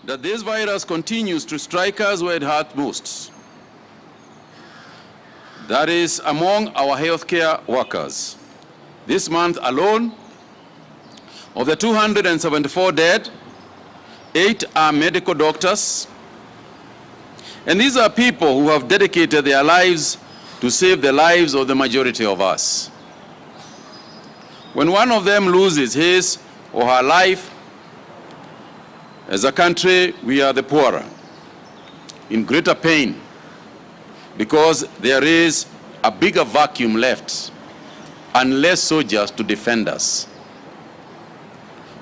that this virus continues to strike us where it hurts most. That is among our healthcare workers. This month alone, of the 274 dead, 8 are medical doctors. And these are people who have dedicated their lives to save the lives of the majority of us. When one of them loses his or her life, as a country, we are the poorer, in greater pain, because there is a bigger vacuum left and less soldiers to defend us.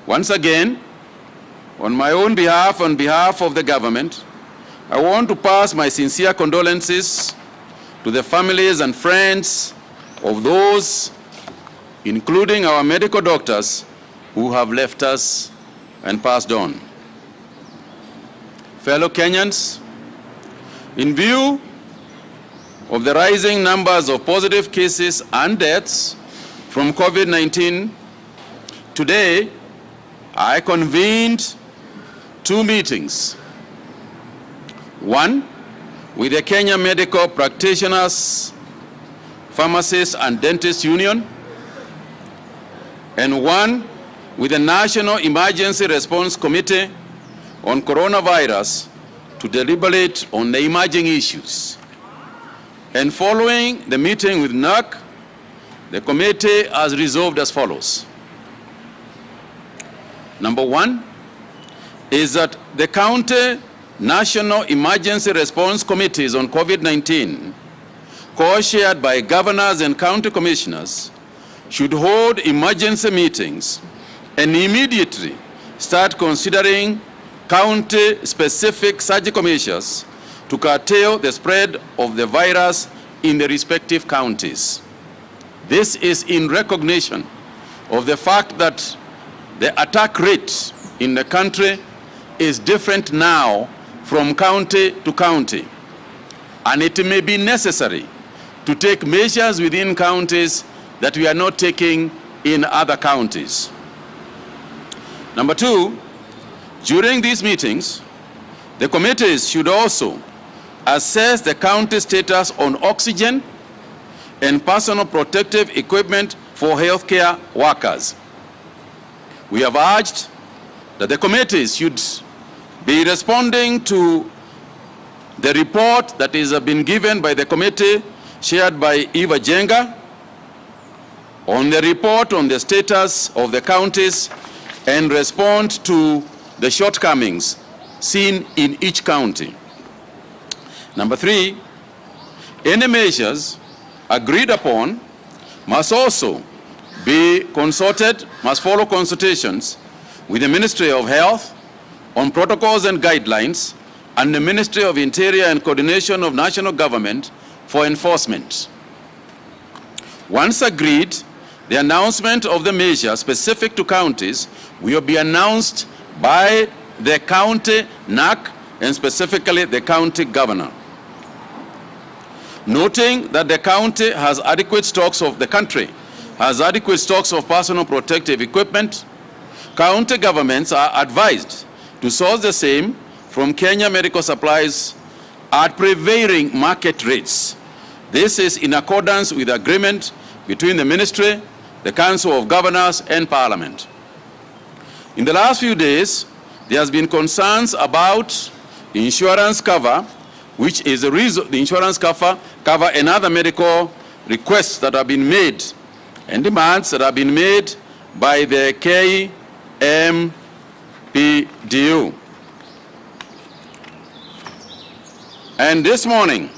Once again, on my own behalf, on behalf of the government, I want to pass my sincere condolences to the families and friends of those, including our medical doctors, who have left us and passed on. Fellow Kenyans, in view of the rising numbers of positive cases and deaths from COVID-19, today I convened 2 meetings. One with the Kenya Medical Practitioners, Pharmacists and Dentists Union, and one with the National Emergency Response Committee on Coronavirus to deliberate on the emerging issues. And following the meeting with NAC, the committee has resolved as follows. Number 1 is that the county National Emergency Response Committees on COVID-19, co-chaired by governors and county commissioners, should hold emergency meetings and immediately start considering county-specific surgical measures to curtail the spread of the virus in the respective counties. This is in recognition of the fact that the attack rate in the country is different now from county to county, and it may be necessary to take measures within counties that we are not taking in other counties. Number 2, during these meetings, the committees should also assess the county status on oxygen and personal protective equipment for healthcare workers. We have urged that the committees should be responding to the report that is been given by the committee chaired by Eva Jenga on the report on the status of the counties and respond to the shortcomings seen in each county. Number 3, any measures agreed upon must also be consulted, must follow consultations with the Ministry of Health on protocols and guidelines and the Ministry of Interior and Coordination of National Government for enforcement. Once agreed, the announcement of the measure specific to counties will be announced by the county NAC and specifically the county governor. Noting that the country has adequate stocks of personal protective equipment, county governments are advised to source the same from Kenya Medical Supplies at prevailing market rates. This is in accordance with agreement between the ministry, the Council of Governors, and Parliament. In the last few days, there has been concerns about insurance cover, which is the reason the insurance cover and other medical requests that have been made and demands that have been made by the KMPDU. And this morning,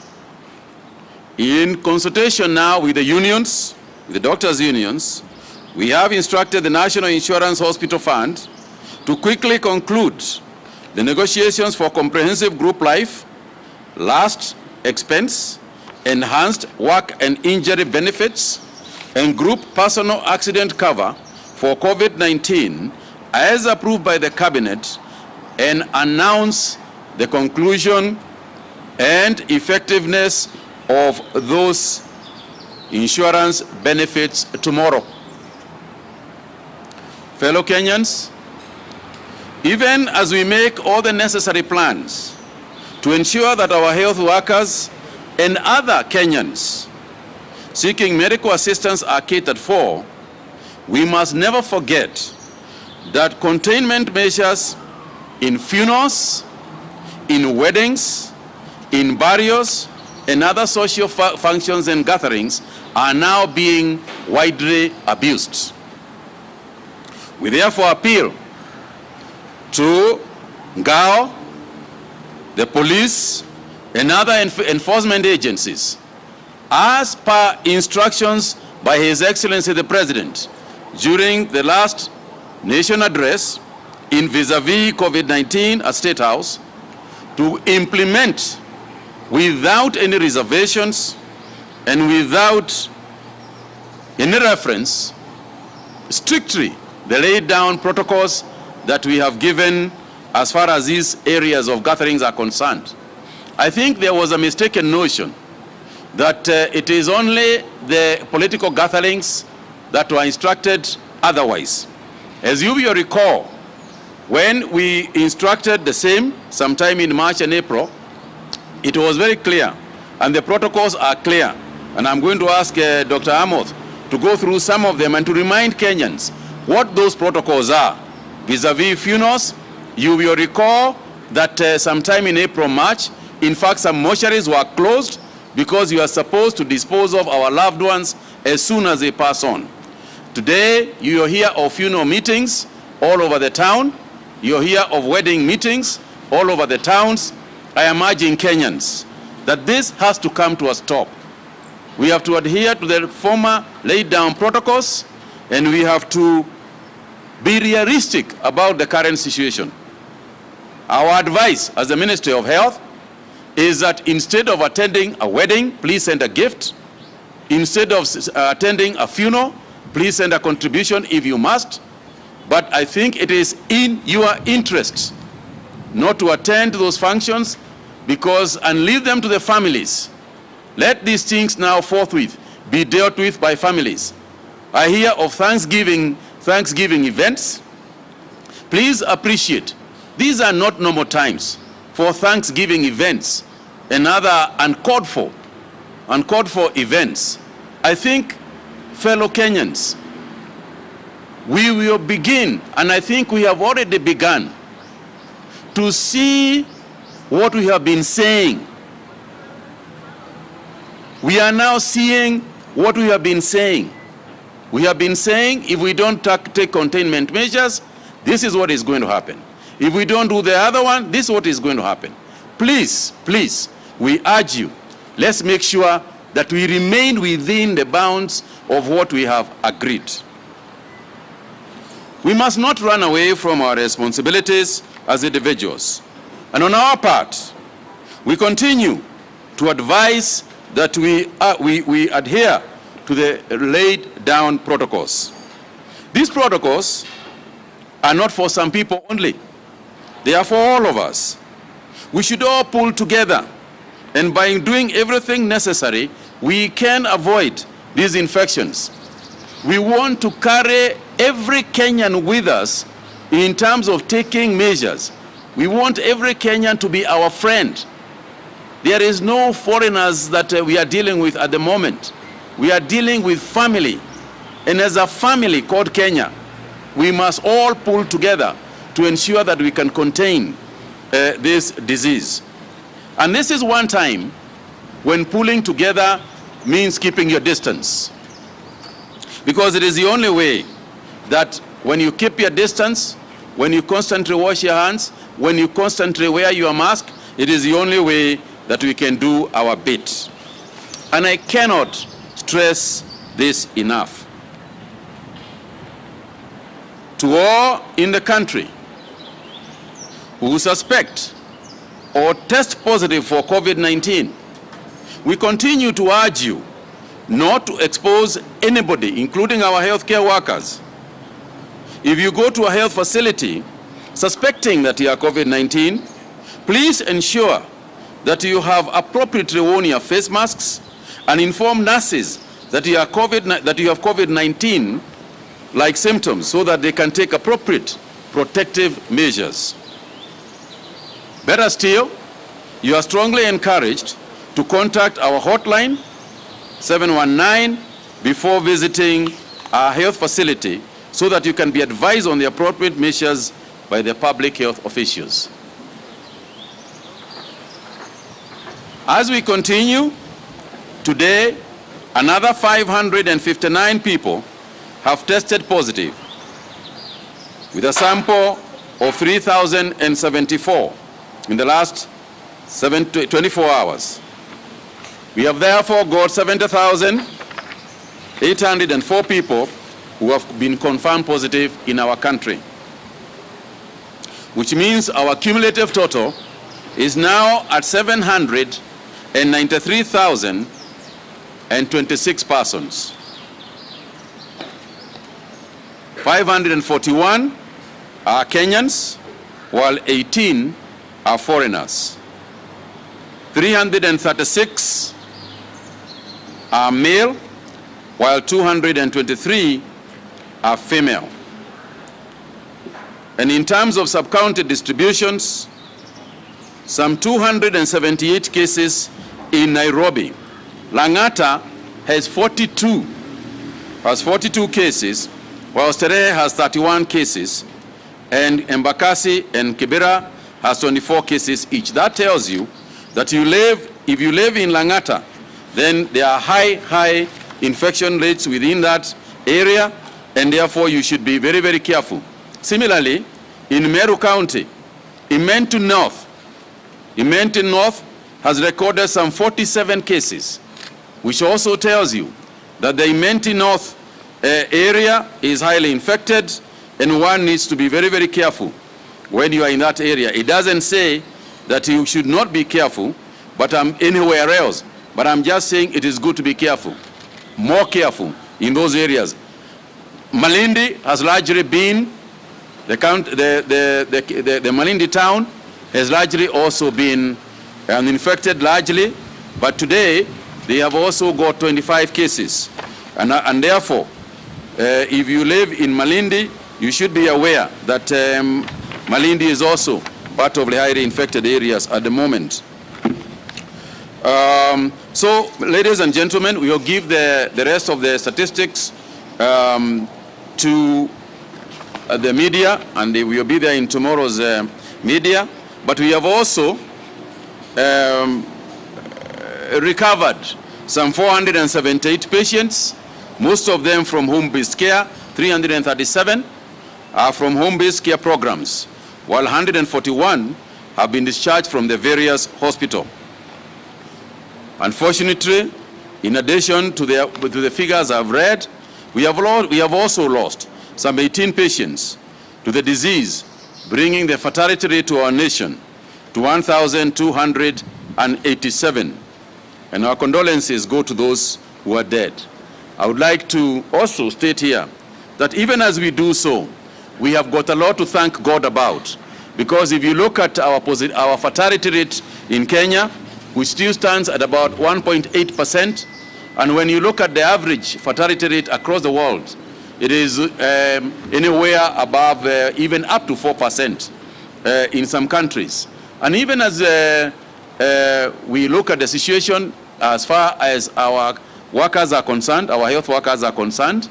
in consultation now with the unions, with the doctors' unions, we have instructed the National Insurance Hospital Fund to quickly conclude the negotiations for comprehensive group life, last expense, enhanced work and injury benefits, and group personal accident cover for COVID-19 as approved by the Cabinet, and announce the conclusion and effectiveness of those insurance benefits tomorrow. Fellow Kenyans, Even as we make all the necessary plans to ensure that our health workers and other Kenyans seeking medical assistance are catered for, we must never forget that containment measures in funerals, in weddings, in burials, and other social functions and gatherings are now being widely abused. We therefore appeal to Ngao, the police, and other enforcement agencies, as per instructions by His Excellency the President during the last nation address in vis-a-vis COVID-19 at State House, to implement without any reservations and without any reference strictly the laid down protocols that we have given as far as these areas of gatherings are concerned. I think there was a mistaken notion that it is only the political gatherings that were instructed otherwise. As you will recall, when we instructed the same sometime in March and April, it was very clear, and the protocols are clear. And I'm going to ask Dr. Amoth to go through some of them and to remind Kenyans what those protocols are. Vis-a-vis funerals, you will recall that sometime in April, March, in fact, some mortuaries were closed because you are supposed to dispose of our loved ones as soon as they pass on. Today, you hear of funeral meetings all over the town. You hear of wedding meetings all over the towns. I am urging Kenyans that this has to come to a stop. We have to adhere to the former laid down protocols, and we have to be realistic about the current situation. Our advice as the Ministry of Health is that instead of attending a wedding, please send a gift. Instead of attending a funeral, please send a contribution if you must. But I think it is in your interest not to attend those functions and leave them to the families. Let these things now forthwith be dealt with by families. I hear of Thanksgiving events. Please appreciate, these are not normal times for Thanksgiving events and other uncalled for events. I think, fellow Kenyans, we will begin, and I think we have already begun, to see what we have been saying. We are now seeing what we have been saying. We have been saying if we don't take containment measures, this is what is going to happen. If we don't do the other one, this is what is going to happen. Please, please, we urge you, let's make sure that we remain within the bounds of what we have agreed. We must not run away from our responsibilities as individuals. And on our part, we continue to advise that we adhere to the laid down protocols. These protocols are not for some people only. They are for all of us. We should all pull together, and by doing everything necessary, we can avoid these infections. We want to carry every Kenyan with us in terms of taking measures. We want every Kenyan to be our friend. There is no foreigners that we are dealing with at the moment. We are dealing with family. And as a family called Kenya, we must all pull together to ensure that we can contain this disease. And this is one time when pulling together means keeping your distance. Because it is the only way that when you keep your distance, when you constantly wash your hands, when you constantly wear your mask, it is the only way that we can do our bit. And I cannot stress this enough. To all in the country who suspect or test positive for COVID-19, we continue to urge you not to expose anybody, including our healthcare workers. If you go to a health facility suspecting that you are COVID-19, please ensure that you have appropriately worn your face masks and inform nurses that you have COVID-19 like symptoms so that they can take appropriate protective measures. Better still, you are strongly encouraged to contact our hotline 719 before visiting our health facility so that you can be advised on the appropriate measures by the public health officials. As we continue, today, another 559 people have tested positive with a sample of 3,074 in the last 24 hours. We have therefore got 70,804 people who have been confirmed positive in our country, which means our cumulative total is now at 793,026 persons. 541 are Kenyans, while 18 are foreigners. 336 are male, while 223 are female. And in terms of sub-county distributions, some 278 cases in Nairobi. Lang'ata has 42 cases, while Starehe has 31 cases, and Embakasi and Kibera has 24 cases each. That tells you that if you live in Lang'ata, then there are high infection rates within that area, and therefore you should be very, very careful. Similarly, in Meru County, Imenti North has recorded some 47 cases, which also tells you that the Imenti North area is highly infected, and one needs to be very, very careful when you are in that area. It doesn't say that you should not be careful, but anywhere else. But I'm just saying it is good to be careful, more careful in those areas. Malindi has largely been, the Malindi town has largely also been infected largely, but today they have also got 25 cases. And therefore, if you live in Malindi, you should be aware that Malindi is also part of the highly infected areas at the moment. So, ladies and gentlemen, we will give the rest of the statistics to the media, and they will be there in tomorrow's media. But we have also recovered some 478 patients, most of them from home-based care. 337 are from home-based care programs, while 141 have been discharged from the various hospitals. Unfortunately, in addition to the figures I've read, we have also lost some 18 patients to the disease, bringing the fatality rate to our nation to 1,287. And our condolences go to those who are dead. I would like to also state here that even as we do so, we have got a lot to thank God about. Because if you look at our fatality rate in Kenya, which still stands at about 1.8%, and when you look at the average fatality rate across the world, it is anywhere above, even up to 4% in some countries. And even as we look at the situation as far as our workers are concerned, our health workers are concerned,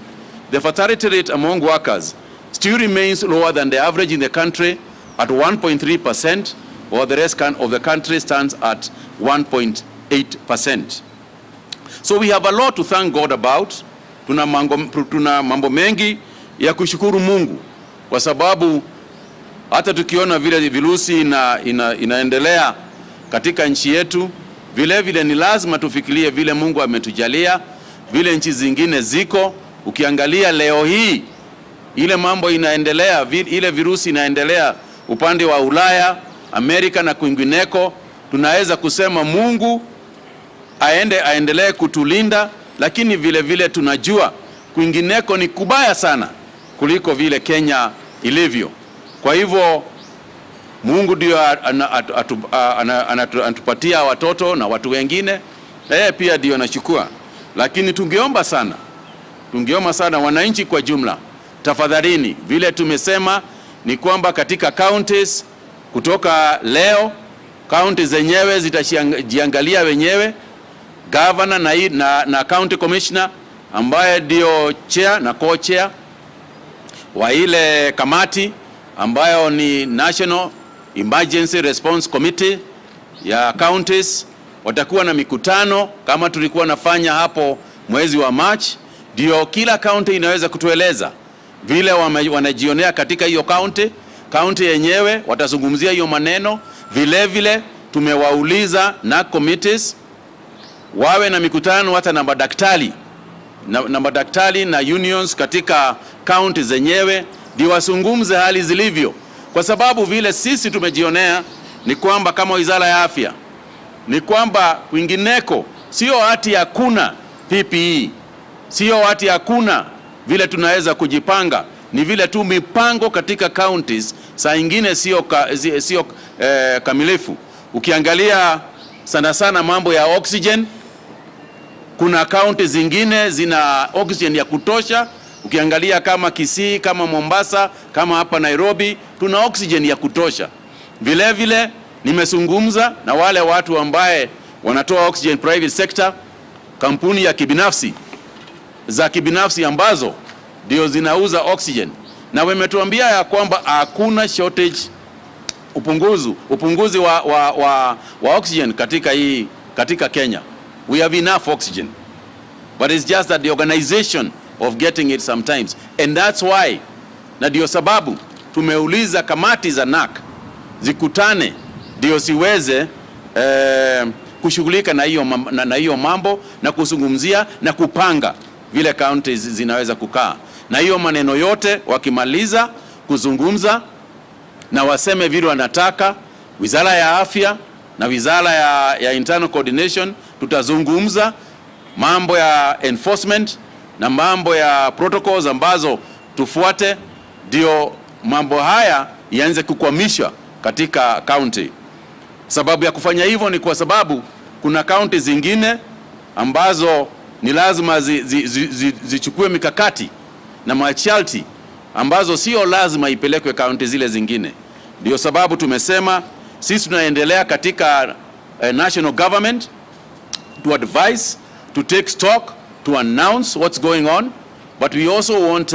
the fatality rate among workers still remains lower than the average in the country at 1.3%, while the rest of the country stands at 1.8%. So we have a lot to thank God about. Tuna mambo mengi ya kushukuru Mungu, kwa sababu hata tukiona vile virusi inaendelea katika nchi yetu, vile ni lazima tufikirie vile Mungu ametujalia, vile nchi zingine ziko. Ukiangalia leo hii ile mambo inaendelea, ile virusi inaendelea upande wa Ulaya, Amerika na kwingineko, tunaweza kusema Mungu aendelee kutulinda, lakini vile tunajua kwingineko ni kubaya sana kuliko vile Kenya ilivyo. Kwa hivyo Mungu ndio anatupatia watoto na watu wengine, pia ndio anachukua. Lakini tungeomba sana wananchi kwa jumla, tafadhalini, vile tumesema ni kwamba katika counties kutoka leo, counties zenyewe zitajiangalia wenyewe, governor na county commissioner ambaye ndio chair na co-chair wa ile kamati ambayo ni National Emergency Response Committee ya counties, watakuwa na mikutano kama tulikuwa nafanya hapo mwezi wa March. Ndio kila county inaweza kutueleza vile wanajionea katika hiyo county yenyewe, watazungumzia hiyo maneno. Vile vile tumewauliza na committees wawe na mikutano hata na madaktari na unions katika county zenyewe, ndio wasungumze hali zilivyo, kwa sababu vile sisi tumejionea ni kwamba kama wizara ya afya ni kwamba kwingineko sio hati hakuna PPE, sio hati hakuna vile tunaweza kujipanga, ni vile tu mipango katika counties saa ingine sio kamilifu. Ukiangalia sana mambo ya oxygen, kuna counties zingine zina oxygen ya kutosha. Ukiangalia kama Kisii, kama Mombasa, kama hapa Nairobi, tuna oxygen ya kutosha. Vile vile nimezungumza na wale watu ambaye wanatoa oxygen, private sector, kampuni ya kibinafsi ambazo ndio zinauza oxygen, na wametuambia ya kwamba hakuna shortage, upunguzi wa oxygen katika Kenya. We have enough oxygen, but it's just that the organization of getting it sometimes, and that's why, na ndio sababu tumeuliza kamati za NAC zikutane ndio siweze kushughulika na hiyo mambo na kuzungumzia na kupanga vile counties zinaweza kukaa na hiyo maneno yote. Wakimaliza kuzungumza na waseme vile wanataka, wizara ya afya na wizara ya internal coordination tutazungumza mambo ya enforcement na mambo ya protocols ambazo tufuate, ndio mambo haya ianze kukwamishwa katika county. Sababu ya kufanya hivyo ni kwa sababu kuna county zingine ambazo ni lazima zichukue mikakati na masharti ambazo sio lazima ipelekwe county zile zingine. Ndio sababu tumesema sisi tunaendelea katika national government to advise, to take stock, to announce what's going on, but we also want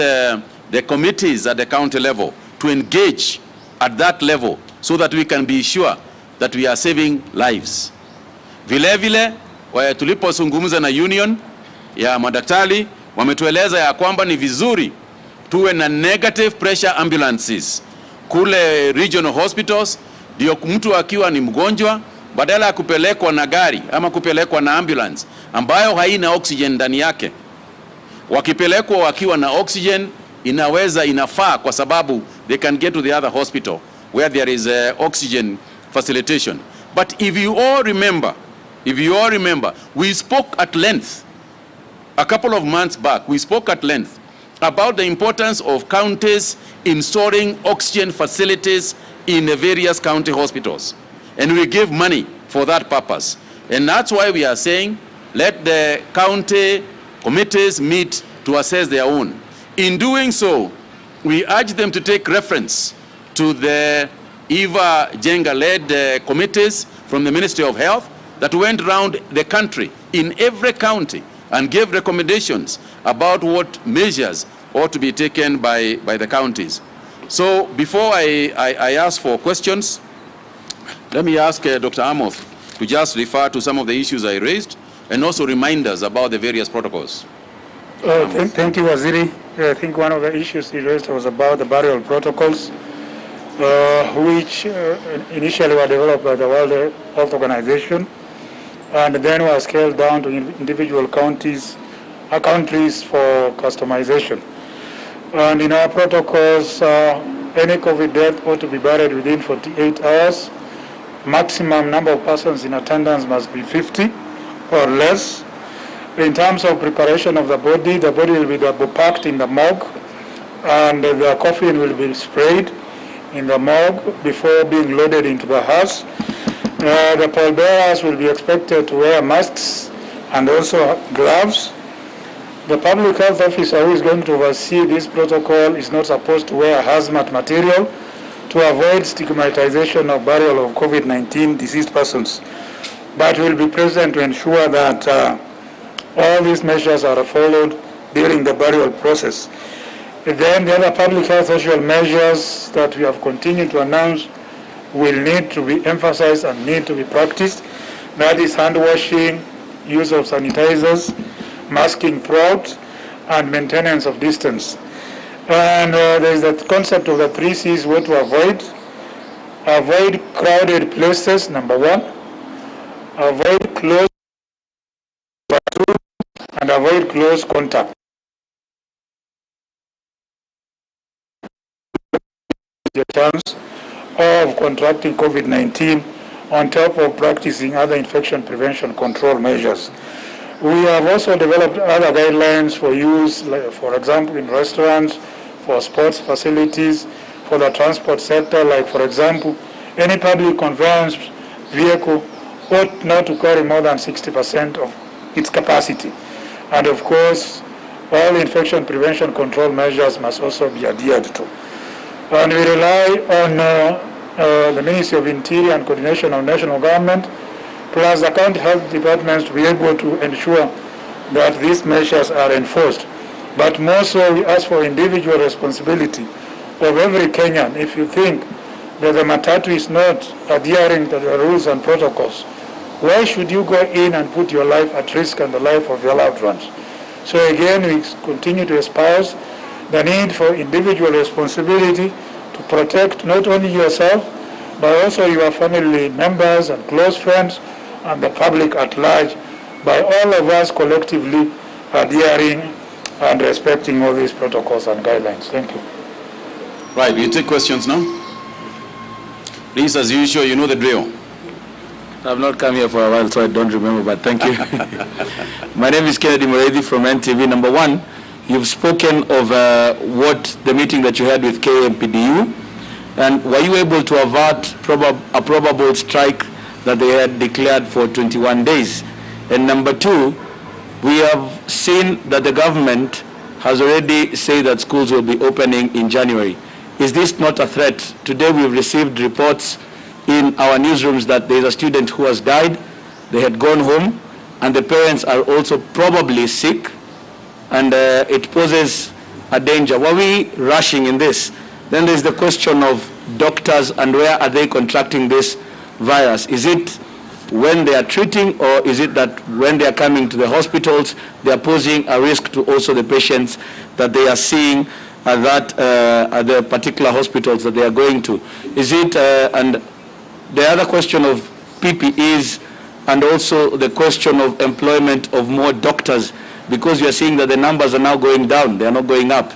the committees at the county level to engage at that level so that we can be sure that we are saving lives. Vile vile tulipozungumza na union ya madaktari, wametueleza ya kwamba ni vizuri tuwe na negative pressure ambulances kule regional hospitals, ndio mtu akiwa ni mgonjwa, badala ya kupelekwa na gari ama kupelekwa na ambulance ambayo haina oxygen ndani yake, wakipelekwa wakiwa na oxygen inafaa, kwa sababu they can get to the other hospital where there is oxygen facilitation. But if you all remember, we spoke at length a couple of months back. We spoke at length about the importance of counties installing oxygen facilities in the various county hospitals, and we give money for that purpose. And that's why we are saying let the county committees meet to assess their own. In doing so, we urge them to take reference to the Eva Jenga-led committees from the Ministry of Health that went around the country in every county and gave recommendations about what measures ought to be taken by the counties. So before I ask for questions, let me ask Dr. Amoth to just refer to some of the issues I raised and also remind us about the various protocols. Thank you, Waziri. I think one of the issues he raised was about the burial protocols, which initially were developed by the World Health Organization and then were scaled down to individual countries for customization. And in our protocols, any COVID death ought to be buried within 48 hours. Maximum number of persons in attendance must be 50 or less. In terms of preparation of the body will be packed in the morgue, and the coffin will be sprayed in the morgue before being loaded into the hearse. The pallbearers will be expected to wear masks and also gloves. The public health officer who is going to oversee this protocol is not supposed to wear hazmat material to avoid stigmatization of burial of COVID-19 deceased persons, but will be present to ensure that all these measures are followed during the burial process. Then the other public health social measures that we have continued to announce will need to be emphasized and need to be practiced. That is hand washing, use of sanitizers, masking throughout, and maintenance of distance. And there is that concept of the 3 C's, what to avoid. Avoid crowded places, number 1. Avoid close and avoid close contact. The chance of contracting COVID-19 on top of practicing other infection prevention control measures. We have also developed other guidelines for use, like, for example, in restaurants, for sports facilities, for the transport sector, like, for example, any public conveyance vehicle ought not to carry more than 60% of its capacity. And of course, all infection prevention control measures must also be adhered to. And we rely on the Ministry of Interior and coordination of national government, plus the county health departments to be able to ensure that these measures are enforced. But more so, we ask for individual responsibility of every Kenyan. If you think that the matatu is not adhering to the rules and protocols, why should you go in and put your life at risk and the life of your loved ones? So again, we continue to espouse the need for individual responsibility to protect not only yourself, but also your family members and close friends and the public at large, by all of us collectively adhering and respecting all these protocols and guidelines. Thank you. Right, we take questions now. Please, as usual, you know the drill. I've not come here for a while, so I don't remember, but thank you. My name is Kennedy Muredi from NTV. Number 1, you've spoken of what the meeting that you had with KMPDU, and were you able to avert a probable strike that they had declared for 21 days? And number 2, we have seen that the government has already said that schools will be opening in January. Is this not a threat? Today we've received reports in our newsrooms that there's a student who has died, they had gone home, and the parents are also probably sick, and it poses a danger. Were we rushing in this? Then there's the question of doctors and where are they contracting this virus? Is it when they are treating, or is it that when they are coming to the hospitals, they are posing a risk to also the patients that they are seeing at the particular hospitals that they are going to? Is it, and the other question of PPEs, and also the question of employment of more doctors, because we are seeing that the numbers are now going down, they are not going up.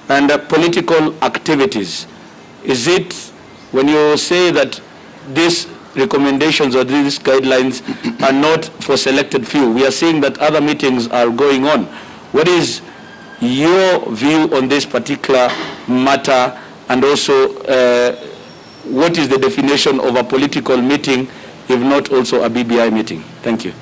And political activities. Is it, when you say that these recommendations or these guidelines are not for selected few, we are seeing that other meetings are going on. What is your view on this particular matter, and also what is the definition of a political meeting, if not also a BBI meeting? Thank you.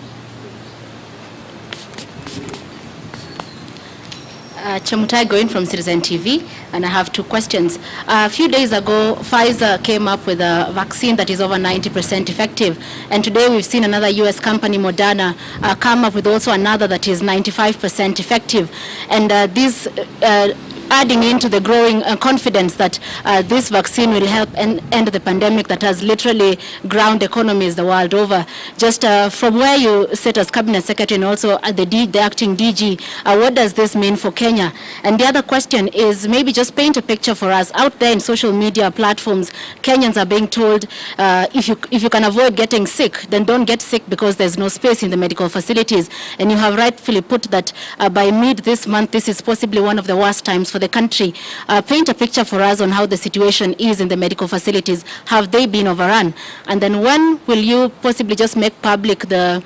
Mutahi Kagwe from Citizen TV, and I have 2 questions. A few days ago, Pfizer came up with a vaccine that is over 90% effective, and today we've seen another US company, Moderna, come up with also another that is 95% effective. And this adding into the growing confidence that this vaccine will help end the pandemic that has literally ground economies the world over. Just from where you sit as Cabinet Secretary and also at the acting DG, what does this mean for Kenya? And the other question is, maybe just paint a picture for us. Out there in social media platforms, Kenyans are being told, if you can avoid getting sick, then don't get sick because there's no space in the medical facilities. And you have rightfully put that by mid this month, this is possibly one of the worst times for the country. Paint a picture for us on how the situation is in the medical facilities. Have they been overrun? And then when will you possibly just make public the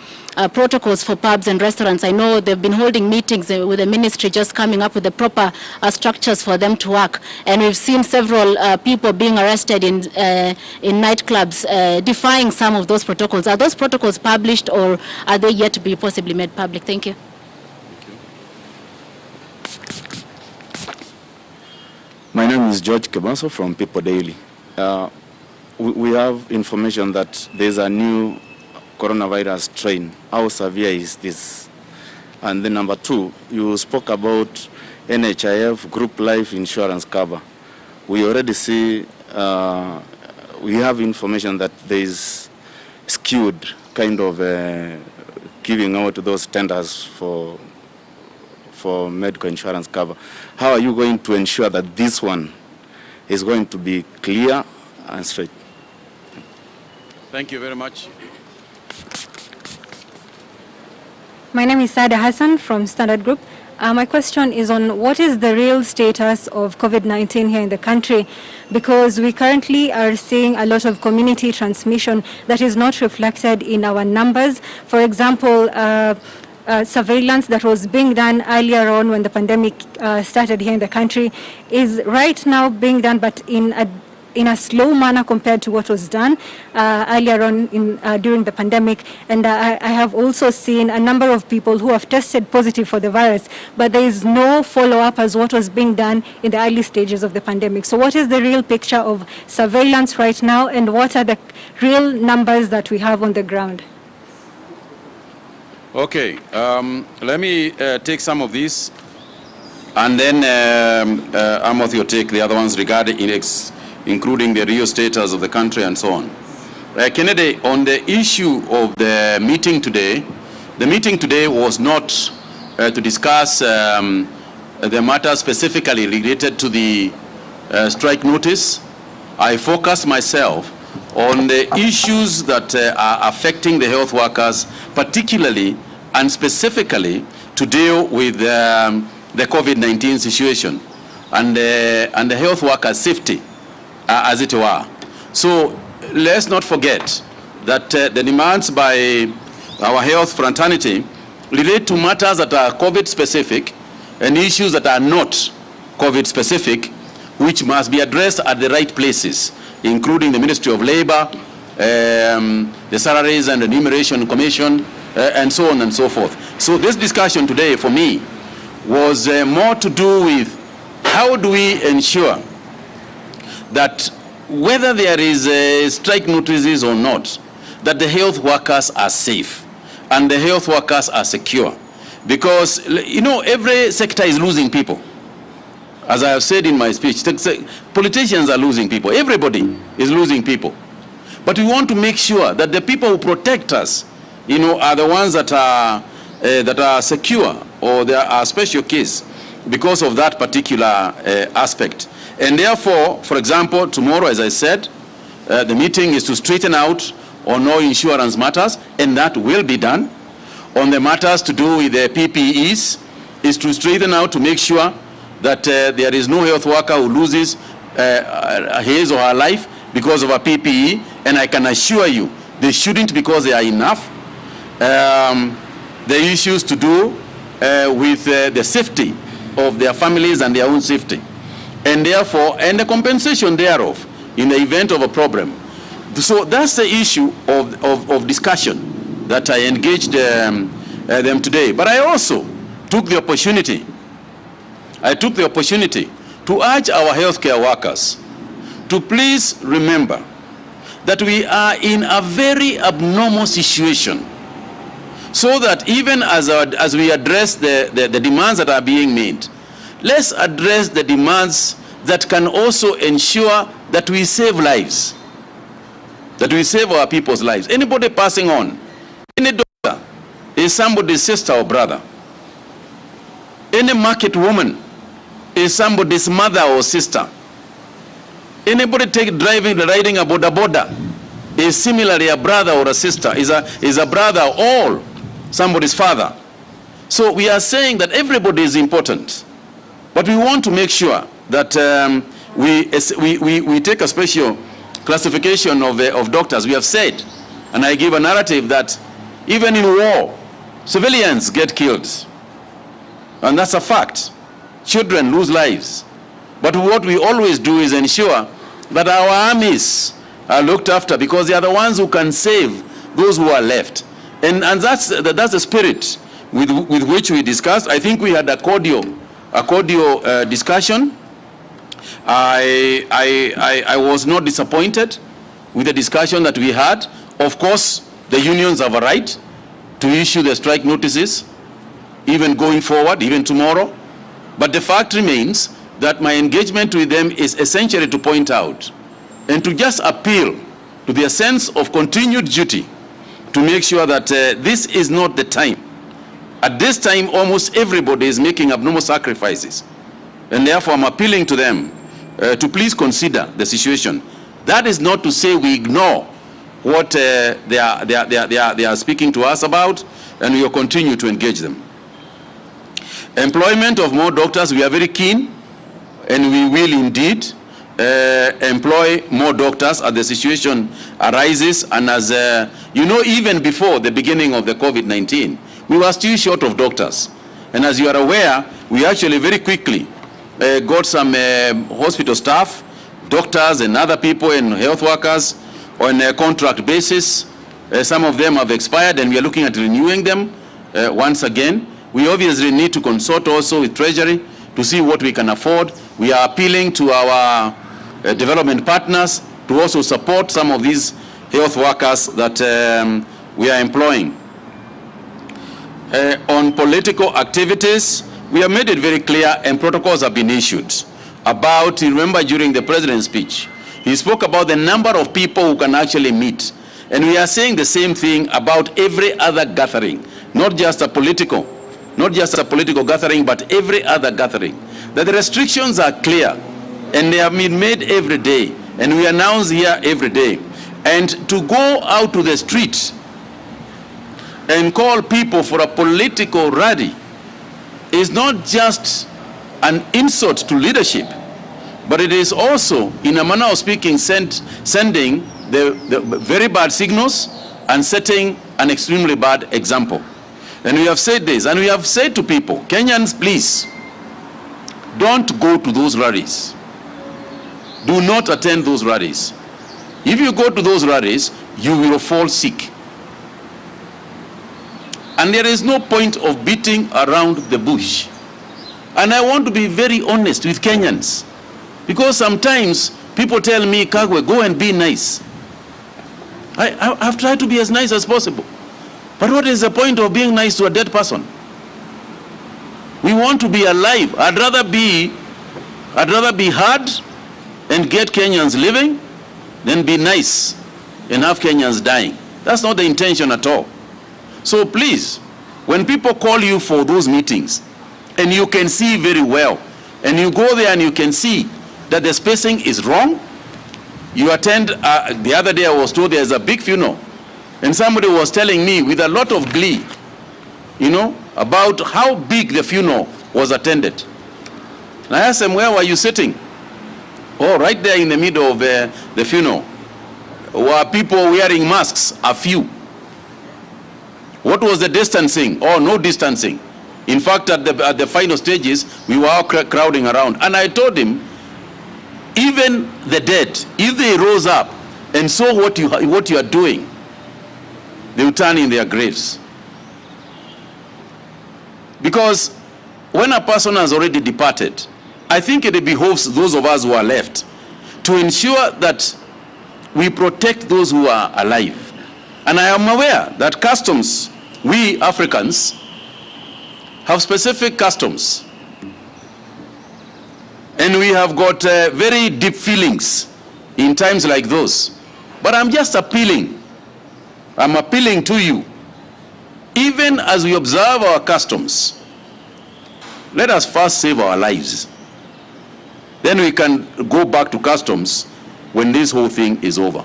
protocols for pubs and restaurants? I know they've been holding meetings with the ministry, just coming up with the proper structures for them to work. And we've seen several people being arrested in nightclubs, defying some of those protocols. Are those protocols published, or are they yet to be possibly made public? Thank you. My name is George Kebanso from People Daily. we have information that there's a new coronavirus strain. How severe is this? And then number two, you spoke about NHIF group life insurance cover. We already see, we have information that there is skewed kind of giving out those tenders for medical insurance cover. How are you going to ensure that this one is going to be clear and straight? Thank you very much. My name is Sada Hassan from Standard Group. My question is on what is the real status of COVID-19 here in the country, because we currently are seeing a lot of community transmission that is not reflected in our numbers. For example, surveillance that was being done earlier on when the pandemic started here in the country is right now being done, but in a slow manner compared to what was done earlier on during the pandemic. And I have also seen a number of people who have tested positive for the virus, but there is no follow-up as what was being done in the early stages of the pandemic. So what is the real picture of surveillance right now, and what are the real numbers that we have on the ground? Okay, let me take some of these, and then Amos will take the other ones regarding including the real status of the country and so on. Kennedy, on the issue of the meeting today was not to discuss the matter specifically related to the strike notice. I focused myself on the issues that are affecting the health workers, particularly and specifically to deal with the COVID-19 situation and the health workers' safety, as it were. So let's not forget that the demands by our health fraternity relate to matters that are COVID-specific and issues that are not COVID-specific, which must be addressed at the right places, including the Ministry of Labor, the Salaries and Remuneration Commission, and so on and so forth. So this discussion today, for me, was more to do with how do we ensure that whether there is strike notices or not, that the health workers are safe and the health workers are secure. Because, you know, every sector is losing people. As I have said in my speech, politicians are losing people. Everybody is losing people. But we want to make sure that the people who protect us, you know, are the ones that are secure, or there are special case because of that particular aspect. And therefore, for example, tomorrow, as I said, the meeting is to straighten out on all insurance matters, and that will be done. On the matters to do with the PPEs, is to straighten out to make sure that there is no health worker who loses his or her life because of a PPE, and I can assure you, they shouldn't, because they are enough. The issues to do with the safety of their families and their own safety, and therefore, and the compensation thereof in the event of a problem. So that's the issue of discussion that I engaged them today. But I also took the opportunity to urge our healthcare workers to please remember that we are in a very abnormal situation, so that even as we address the demands that are being made, let's address the demands that can also ensure that we save lives, that we save our people's lives. Anybody passing on, any doctor is somebody's sister or brother. Any market woman is somebody's mother or sister. Anybody riding a boda is similarly a brother or a sister, is a brother or somebody's father. So we are saying that everybody is important, but we want to make sure that we take a special classification of doctors. We have said, and I give a narrative, that even in war, civilians get killed, and that's a fact. Children lose lives. But what we always do is ensure that our armies are looked after, because they are the ones who can save those who are left. And that's the spirit with which we discussed. I think we had a cordial discussion I was not disappointed with the discussion that we had. Of course, the unions have a right to issue the strike notices, even going forward, even tomorrow. But the fact remains that my engagement with them is essentially to point out and to just appeal to their sense of continued duty to make sure that this is not the time. At this time, almost everybody is making abnormal sacrifices. And therefore, I'm appealing to them to please consider the situation. That is not to say we ignore what they are speaking to us about, and we will continue to engage them. Employment of more doctors, we are very keen, and we will indeed employ more doctors as the situation arises. And as you know, even before the beginning of the COVID-19, we were still short of doctors. And as you are aware, we actually very quickly got some hospital staff, doctors and other people and health workers on a contract basis. Some of them have expired, and we are looking at renewing them once again. We obviously need to consult also with Treasury to see what we can afford. We are appealing to our development partners to also support some of these health workers that we are employing. On political activities, we have made it very clear, and protocols have been issued about, you remember during the president's speech, he spoke about the number of people who can actually meet. And we are saying the same thing about every other gathering, not just a political gathering, but every other gathering. That the restrictions are clear, and they have been made every day, and we announce here every day. And to go out to the street and call people for a political rally is not just an insult to leadership, but it is also, in a manner of speaking, sending the very bad signals and setting an extremely bad example. And we have said this, and we have said to people, Kenyans, please, don't go to those rallies. Do not attend those rallies. If you go to those rallies, you will fall sick. And there is no point of beating around the bush. And I want to be very honest with Kenyans, because sometimes people tell me, Kagwe, go and be nice. I've tried to be as nice as possible. But what is the point of being nice to a dead person? We want to be alive. I'd rather be hard and get Kenyans living than be nice and have Kenyans dying. That's not the intention at all. So please, when people call you for those meetings, and you can see very well, and you go there and you can see that the spacing is wrong, you attend, the other day I was told there's a big funeral, and somebody was telling me with a lot of glee, you know, about how big the funeral was attended. And I asked them, where were you sitting? Oh, right there in the middle of the funeral. Were people wearing masks? A few. What was the distancing? Oh, no distancing. In fact, at the final stages, we were all crowding around. And I told him, even the dead, if they rose up and saw what you are doing, they will turn in their graves. Because when a person has already departed, I think it behoves those of us who are left to ensure that we protect those who are alive. And I am aware that customs, we Africans, have specific customs. And we have got very deep feelings in times like those. But I'm just appealing. I'm appealing to you. Even as we observe our customs, let us first save our lives. Then we can go back to customs when this whole thing is over.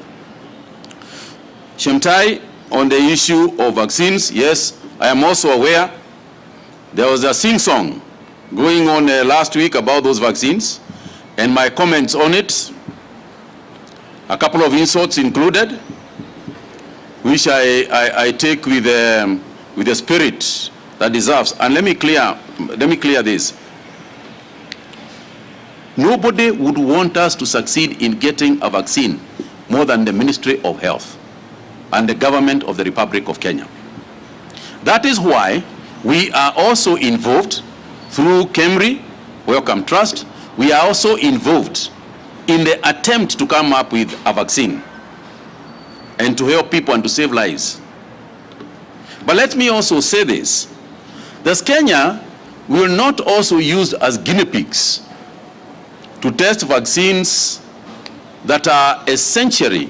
Mutahi, on the issue of vaccines, yes, I am also aware there was a sing-song going on last week about those vaccines, and my comments on it, a couple of insults included, which I take with the spirit that deserves. And let me clear this. Nobody would want us to succeed in getting a vaccine more than the Ministry of Health and the government of the Republic of Kenya. That is why we are also involved through KEMRI, Wellcome Trust, we are also involved in the attempt to come up with a vaccine and to help people and to save lives. But let me also say this. Thus Kenya will not also used as guinea pigs to test vaccines that are essentially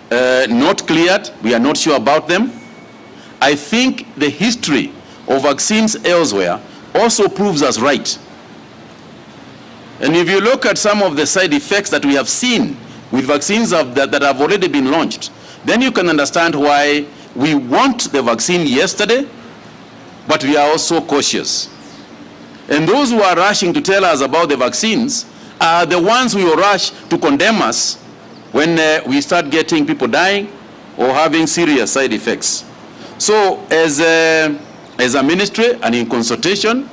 not cleared. We are not sure about them. I think the history of vaccines elsewhere also proves us right. And if you look at some of the side effects that we have seen with vaccines that have already been launched, then you can understand why we want the vaccine yesterday, but we are also cautious. And those who are rushing to tell us about the vaccines are the ones who will rush to condemn us when we start getting people dying or having serious side effects. So as a ministry and in consultation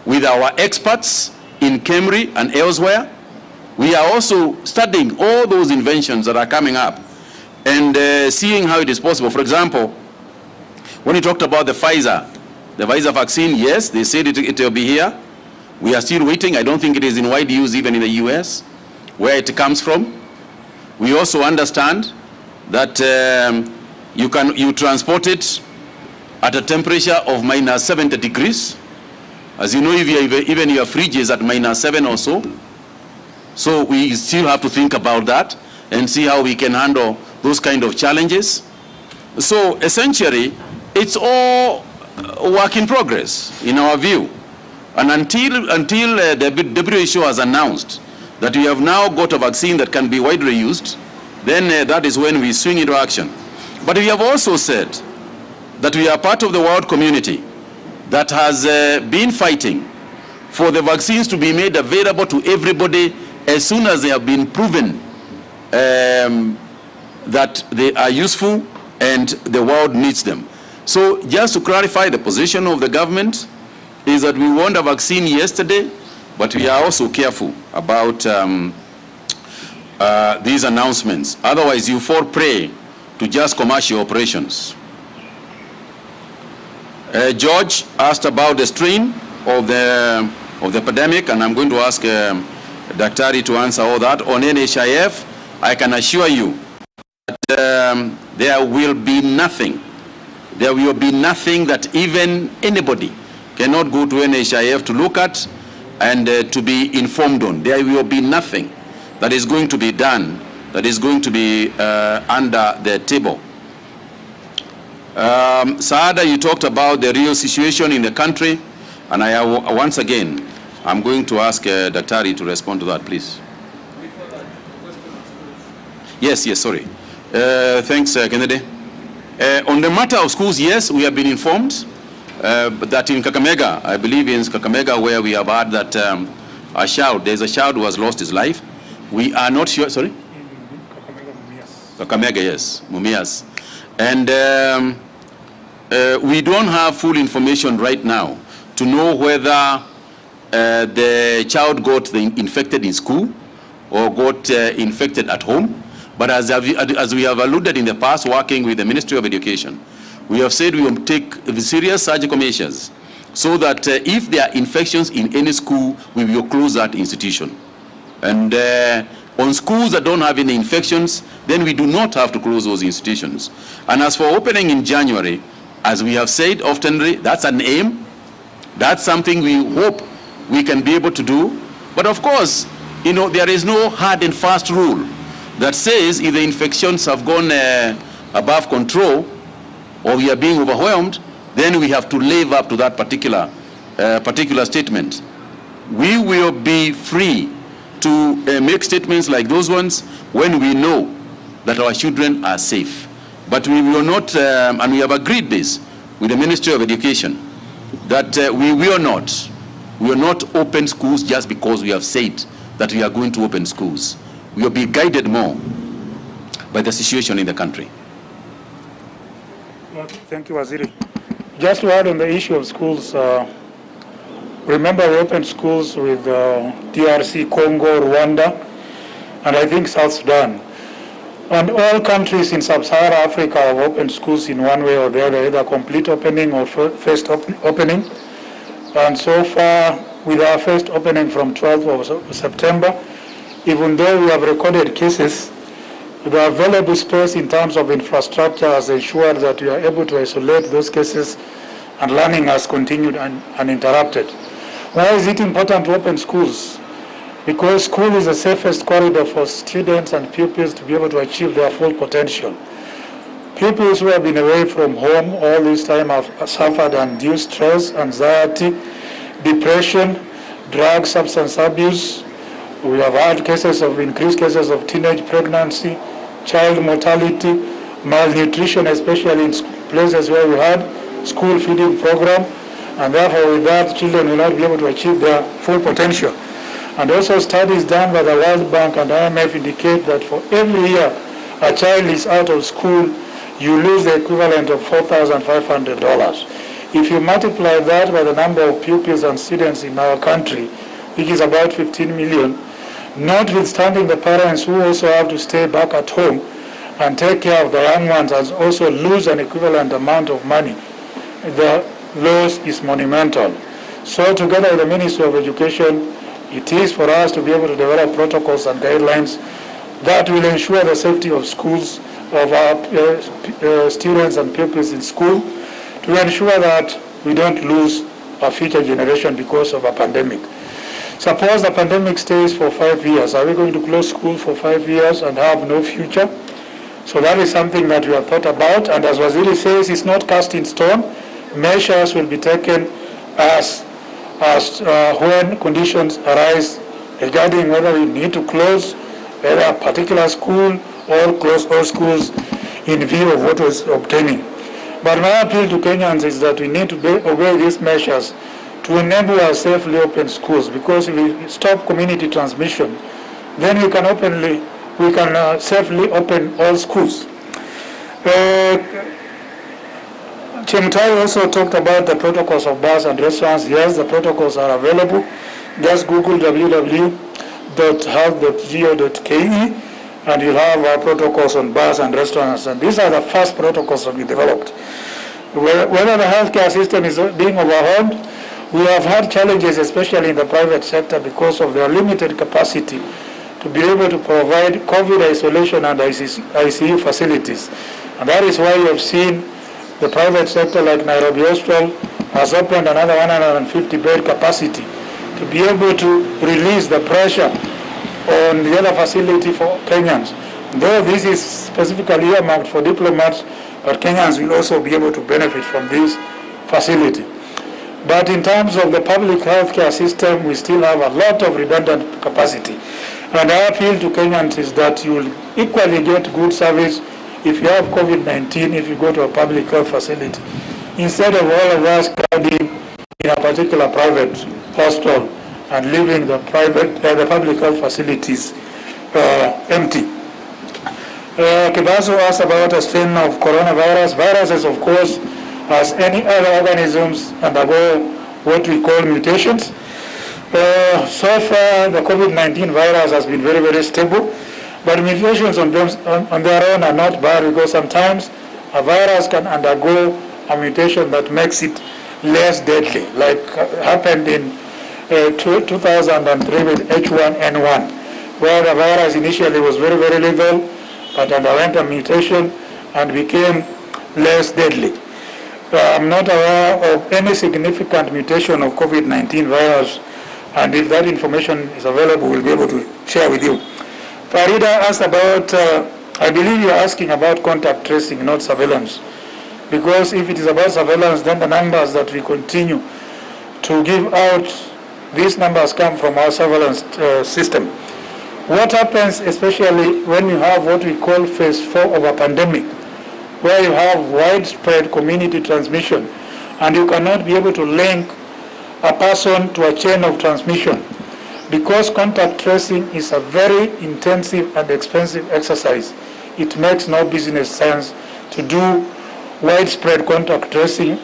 with our experts in Kemri and elsewhere, we are also studying all those inventions that are coming up and seeing how it is possible. For example, when you talked about the Pfizer vaccine, yes, they said it will be here. We are still waiting. I don't think it is in wide use even in the US, where it comes from. We also understand that you transport it at a temperature of minus 70 degrees. As you know, even your fridge is at minus 7 or so. So we still have to think about that and see how we can handle those kind of challenges. So essentially, it's all work in progress in our view. And until the WHO has announced that we have now got a vaccine that can be widely used, then that is when we swing into action. But we have also said that we are part of the world community that has been fighting for the vaccines to be made available to everybody as soon as they have been proven that they are useful and the world needs them. So just to clarify, the position of the government is that we want a vaccine yesterday, but we are also careful about these announcements. Otherwise, you fall prey to just commercial operations. George asked about the strain of the pandemic, and I'm going to ask Daktari to answer all that. On NHIF, I can assure you that there will be nothing that even anybody cannot go to NHIF to look at and to be informed on. There will be nothing that is going to be done that is going to be under the table. Saada, you talked about the real situation in the country, and once again, I'm going to ask Daktari to respond to that, please. Yes, sorry. Thanks, Kennedy. On the matter of schools, yes, we have been informed that in Kakamega, I believe in Kakamega, where we have heard that there's a child who has lost his life. We are not sure, sorry? Kakamega, yes, Mumias. And we don't have full information right now to know whether the child got infected in school or got infected at home. But as we have alluded in the past, working with the Ministry of Education, we have said we will take serious surgical measures so that if there are infections in any school, we will close that institution. And on schools that don't have any infections, then we do not have to close those institutions. And as for opening in January, as we have said often, that's an aim. That's something we hope we can be able to do. But of course, there is no hard and fast rule that says if the infections have gone above control or we are being overwhelmed, then we have to live up to that particular statement. We will be free to make statements like those ones when we know that our children are safe. But we will not, and we have agreed this with the Ministry of Education, that we will not open schools just because we have said that we are going to open schools. We will be guided more by the situation in the country. Well, thank you, Waziri. Just to add on the issue of schools, remember we opened schools with DRC, Congo, Rwanda, and I think South Sudan. And all countries in sub-Saharan Africa have opened schools in one way or the other, either complete opening or first opening. And so far, with our first opening from 12th of September, even though we have recorded cases, the available space in terms of infrastructure has ensured that we are able to isolate those cases, and learning has continued uninterrupted. Why is it important to open schools? Because school is the safest corridor for students and pupils to be able to achieve their full potential. Pupils who have been away from home all this time have suffered undue stress, anxiety, depression, drug substance abuse. We have had increased cases of teenage pregnancy, child mortality, malnutrition, especially in places where we had school feeding program, and therefore with that, children will not be able to achieve their full potential. And also studies done by the World Bank and IMF indicate that for every year a child is out of school, you lose the equivalent of $4,500. If you multiply that by the number of pupils and students in our country, which is about 15 million, notwithstanding the parents who also have to stay back at home and take care of the young ones and also lose an equivalent amount of money, the loss is monumental. So together with the Ministry of Education, it is for us to be able to develop protocols and guidelines that will ensure the safety of schools, of our students and pupils in school, to ensure that we don't lose our future generation because of a pandemic. Suppose the pandemic stays for 5 years. Are we going to close school for 5 years and have no future? So that is something that we have thought about, and as Waziri says, it's not cast in stone. Measures will be taken as when conditions arise regarding whether we need to close whether a particular school or close all schools in view of what was obtaining. But my appeal to Kenyans is that we need to obey these measures to enable our safely open schools, because if we stop community transmission, then we can safely open all schools. Mutahi also talked about the protocols of bars and restaurants. Yes, the protocols are available. Just Google www.health.go.ke and you'll have our protocols on bars and restaurants. And these are the first protocols that we developed. Whether the healthcare system is being overwhelmed, we have had challenges, especially in the private sector, because of their limited capacity to be able to provide COVID isolation and ICU facilities. And that is why you have seen the private sector like Nairobi Hospital has opened another 150 bed capacity to be able to release the pressure on the other facility for Kenyans. Though this is specifically earmarked for diplomats, but Kenyans will also be able to benefit from this facility. But in terms of the public healthcare system, we still have a lot of redundant capacity. And our appeal to Kenyans is that you will equally get good service if you have COVID-19, if you go to a public health facility, instead of all of us crowding in a particular private hospital and leaving the public health facilities empty. Kibaso asked about a strain of coronavirus. Viruses, of course, as any other organisms, undergo what we call mutations. So far, the COVID-19 virus has been very, very stable. But mutations on their own are not bad, because sometimes a virus can undergo a mutation that makes it less deadly, like happened in 2003 with H1N1, where the virus initially was very, very lethal, but underwent a mutation and became less deadly. I'm not aware of any significant mutation of COVID-19 virus, and if that information is available, we'll be able to share with you. Farida asked about, I believe you're asking about contact tracing, not surveillance. Because if it is about surveillance, then the numbers that we continue to give out, these numbers come from our surveillance system. What happens, especially when you have what we call phase 4 of a pandemic, where you have widespread community transmission, and you cannot be able to link a person to a chain of transmission, because contact tracing is a very intensive and expensive exercise. It makes no business sense to do widespread contact tracing.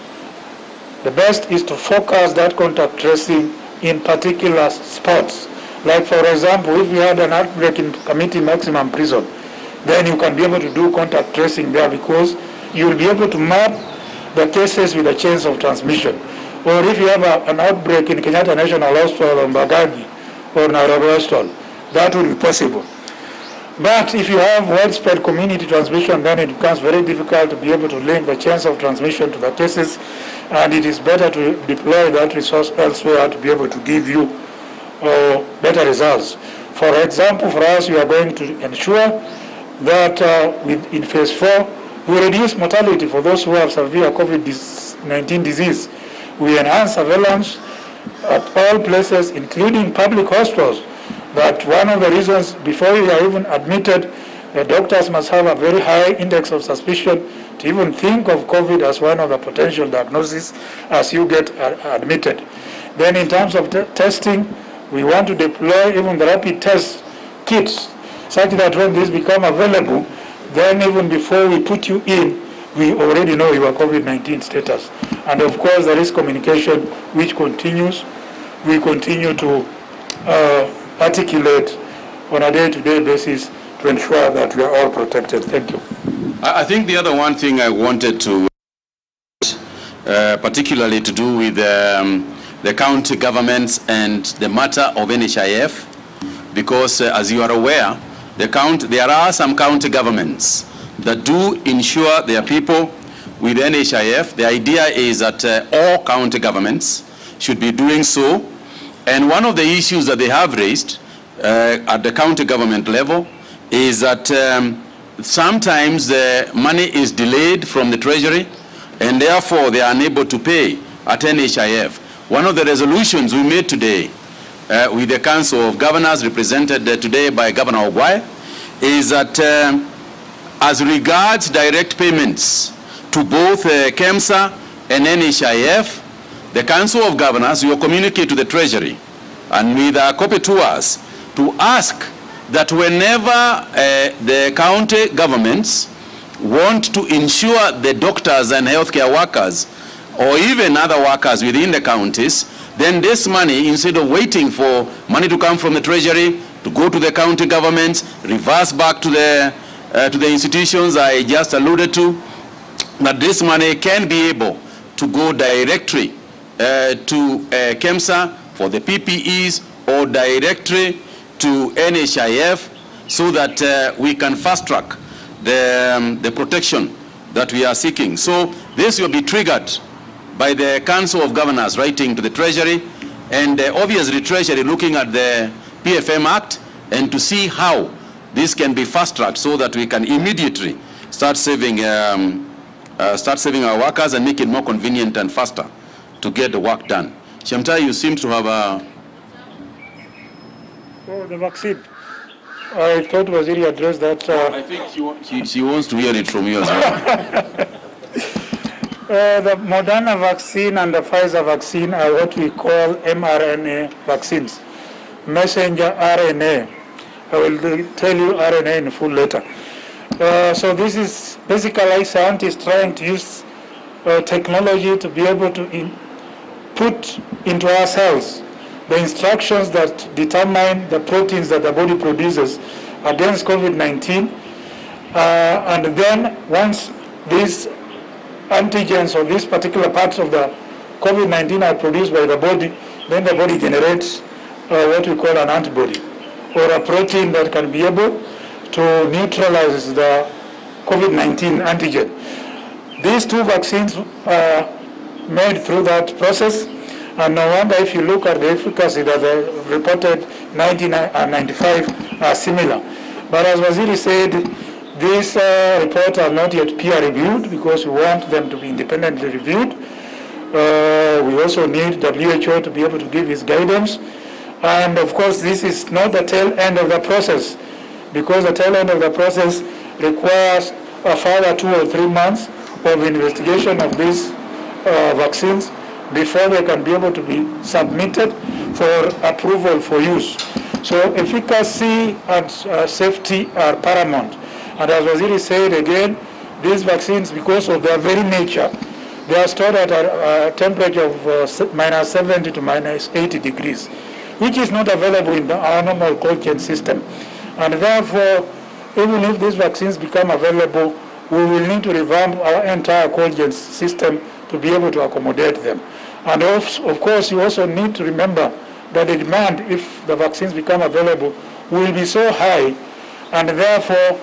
The best is to focus that contact tracing in particular spots. Like, for example, if you had an outbreak in Kamiti Maximum Prison, then you can be able to do contact tracing there, because you will be able to map the cases with the chains of transmission. or if you have an outbreak in Kenyatta National Hospital or Mbagathi or Nairobi Hospital, that would be possible. But if you have widespread community transmission, then it becomes very difficult to be able to link the chance of transmission to the cases, and it is better to deploy that resource elsewhere to be able to give you better results. For example, for us, we are going to ensure that in phase 4, we reduce mortality for those who have severe COVID-19 disease. We enhance surveillance at all places, including public hospitals. That one of the reasons before you are even admitted, the doctors must have a very high index of suspicion to even think of COVID as one of the potential diagnoses as you get admitted. Then in terms of testing, we want to deploy even the rapid test kits such that when these become available, then even before we put you in, we already know your COVID-19 status. And of course, there is communication which continues. We continue to articulate on a day-to-day basis to ensure that we are all protected. Thank you. I think the other one thing I wanted to, particularly to do with the county governments and the matter of NHIF, because as you are aware, there are some county governments that do insure their people with NHIF. The idea is that all county governments should be doing so. And one of the issues that they have raised at the county government level is that sometimes the money is delayed from the treasury, and therefore they are unable to pay at NHIF. One of the resolutions we made today with the Council of Governors, represented today by Governor Kagwe, is that as regards direct payments to both KEMSA and NHIF, the Council of Governors will communicate to the Treasury and with a copy to us to ask that whenever the county governments want to insure the doctors and healthcare workers or even other workers within the counties, then this money, instead of waiting for money to come from the Treasury, to go to the county governments, reverse back to the institutions I just alluded to, that this money can be able to go directly to KEMSA for the PPEs or directly to NHIF, so that we can fast track the protection that we are seeking. So this will be triggered by the Council of Governors writing to the Treasury, and obviously Treasury looking at the PFM Act and to see how this can be fast tracked so that we can immediately start saving our workers and make it more convenient and faster to get the work done. Mutahi, you seem to have a... Oh, the vaccine. I thought Waziri addressed that. I think she wants to hear it from you as well. The Moderna vaccine and the Pfizer vaccine are what we call mRNA vaccines, messenger RNA. I will tell you RNA in full later. So this is basically scientists trying to use technology to be able to put into our cells the instructions that determine the proteins that the body produces against COVID-19. And then once these antigens or these particular parts of the COVID-19 are produced by the body, then the body generates what we call an antibody, or a protein that can be able to neutralize the COVID-19 antigen. These two vaccines are made through that process, and no wonder if you look at the efficacy that they reported 99 and 95 are similar. But as Waziri said, these reports are not yet peer reviewed because we want them to be independently reviewed. We also need WHO to be able to give its guidance. And of course, this is not the tail end of the process, because the tail end of the process requires a further 2 or 3 months of investigation of these vaccines before they can be able to be submitted for approval for use. So efficacy and safety are paramount. And as Waziri said again, these vaccines, because of their very nature, they are stored at a temperature of minus 70 to minus 80 degrees, which is not available in our normal cold chain system. And therefore, even if these vaccines become available, we will need to revamp our entire cold chain system to be able to accommodate them. And of course, you also need to remember that the demand, if the vaccines become available, will be so high, and therefore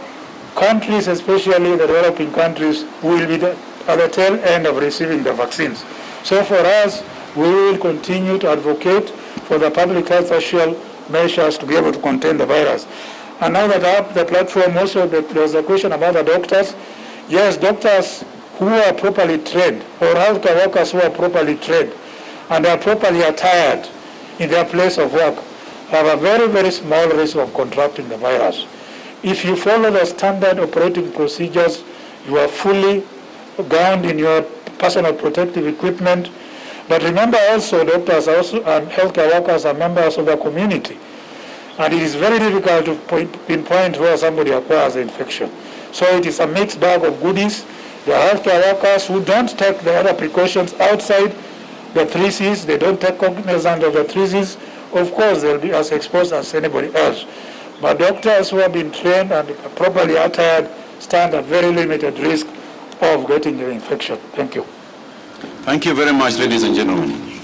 countries, especially the developing countries, will be at the tail end of receiving the vaccines. So for us, we will continue to advocate for the public health social measures to be able to contain the virus. And now that I have the platform, also there was a question about the doctors. Yes, doctors who are properly trained, or healthcare workers who are properly trained and are properly attired in their place of work, have a very, very small risk of contracting the virus. If you follow the standard operating procedures, you are fully gowned in your personal protective equipment. But remember also, doctors also and healthcare workers are members of the community. And it is very difficult to pinpoint where somebody acquires the infection. So it is a mixed bag of goodies. There are healthcare workers who don't take the other precautions outside the 3 Cs. They don't take cognizance of the 3 Cs. Of course, they'll be as exposed as anybody else. But doctors who have been trained and properly attired stand at very limited risk of getting the infection. Thank you. Thank you very much, ladies and gentlemen.